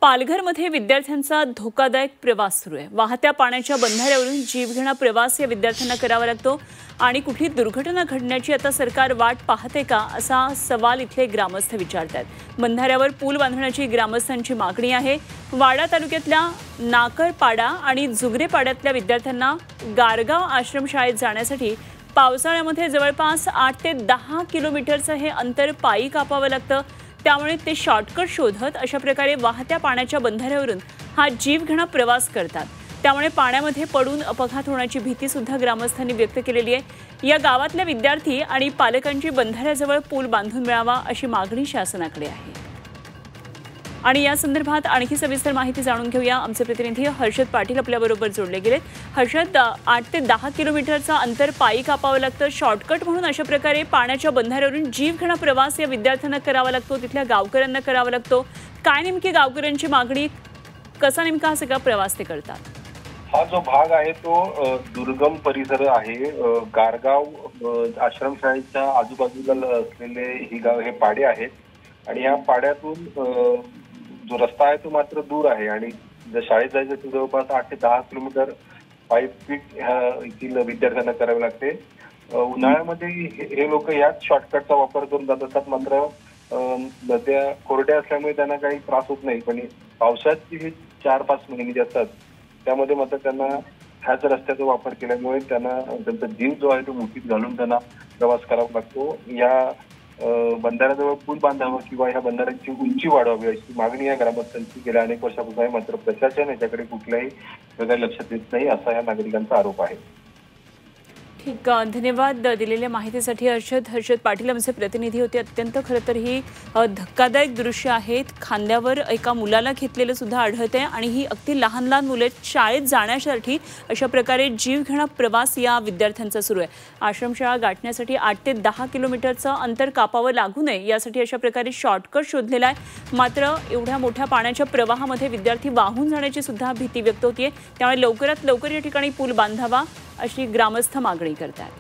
पालघरमध्ये विद्यार्थ्यांचा धोकादायक प्रवास सुरू आहे। वाहत्या पाण्याच्या बंधाऱ्यावरून जीवघेणा प्रवास या विद्यार्थ्यांना करावा लागतो आणि कुठली दुर्घटना घडण्याची आता सरकार वाट पाहते का असा सवाल इथले ग्रामस्थ विचारतात। बंधाऱ्यावर पूल बांधण्याची ग्रामस्थांची मागणी आहे। वाडा तालुक्यातल्या नाकरपाडा आणि जुगरेपाड्यातल्या विद्यार्थ्यांना गारगाव आश्रमशाळेत जाण्यासाठी पावसाळ्यामध्ये जवळपास 8 ते 10 किलोमीटरचं हे अंतर पायी कापावं लागतं। त्यामुळे ते शॉर्टकट शोधत अशा प्रकारे वाहत्या पाण्याच्या बंधाऱ्यावरून हा जीवघेणा प्रवास करतात। त्यामुळे पाण्यामध्ये पडून अपघात होण्याची भीती सुद्धा ग्रामस्थांनी व्यक्त केलेली आहे। या गावातल्या विद्यार्थी आणि पालकांची बंधाऱ्याजवळ पूल बांधून मिळावा अशी मागणी शासनाकडे आहे। आणि या संदर्भात आणखी सविस्तर माहिती जाणून घेऊया। आमचे प्रतिनिधी हर्षद पाटील आपल्याबरोबर जोडले गेलेत। हर्षद, 8 ते 10 किलोमीटरचं अंतर पायी कापावं लागतं, शॉर्टकट म्हणून अशा प्रकारे पाण्याच्या बंधाऱ्यावरून जीवघेणा प्रवास या विद्यार्थ्यांना करावा लागतो, तिथल्या गावकऱ्यांना करावा लागतो। काय नेमकी गावकऱ्यांची मागणी, कसा नेमका हा सगळा प्रवास ते करतात? हा जो भाग आहे तो दुर्गम परिसर आहे। गारगाव आश्रमशाळेच्या आजूबाजूला असलेले हे पाडे आहेत आणि या पाड्यातून जो रस्ता आहे तो मात्र दूर आहे आणि जर शाळेत जायचं तर जवळपास 8 ते 10 किलोमीटर पायपीट येथील विद्यार्थ्यांना करावे लागते। उन्हाळ्यामध्ये हे लोक याच शॉर्टकटचा वापर करून जात असतात, मात्र नद्या कोरड्या असल्यामुळे त्यांना काही त्रास होत नाही। पण पावसाचे हे 4-5 महिने जे असतात त्यामध्ये मात्र त्यांना ह्याच रस्त्याचा वापर केल्यामुळे त्यांना त्यांचा जीव जो आहे तो मुठीत घालून त्यांना प्रवास करावा लागतो। या बंधाऱ्याजवळ पूल बांधावा किंवा ह्या बंधाऱ्याची उंची वाढवावी अशी मागणी या ग्रामस्थांची गेल्या अनेक वर्षापासून आहे, मात्र प्रशासन याच्याकडे कुठल्याही प्रकारे लक्ष देत नाही असा या नागरिकांचा आरोप आहे। ठीक, धन्यवाद दिलेल्या माहितीसाठी हर्षद पाटील आमचे प्रतिनिधी होते। अत्यंत खरं तर ही धक्कादायक दृश्य आहेत। खांद्यावर एका मुलाला घेतलेलं सुद्धा आढळते आणि ही अगदी लहान लहान मुले शाळेत जाण्यासाठी अशा प्रकारे जीवघेणा प्रवास या विद्यार्थ्यांचा सुरू आहे। आश्रमशाळा गाठण्यासाठी 8 ते 10 किलोमीटरचं अंतर कापावं लागू नये यासाठी अशा प्रकारे शॉर्टकट शोधलेला आहे, मात्र एवढ्या मोठ्या पाण्याच्या प्रवाहामध्ये विद्यार्थी वाहून जाण्याची सुद्धा भीती व्यक्त होतीये। त्यामुळे लवकरात लवकर या ठिकाणी पूल बांधावा अशी ग्रामस्थ मागणी करतात।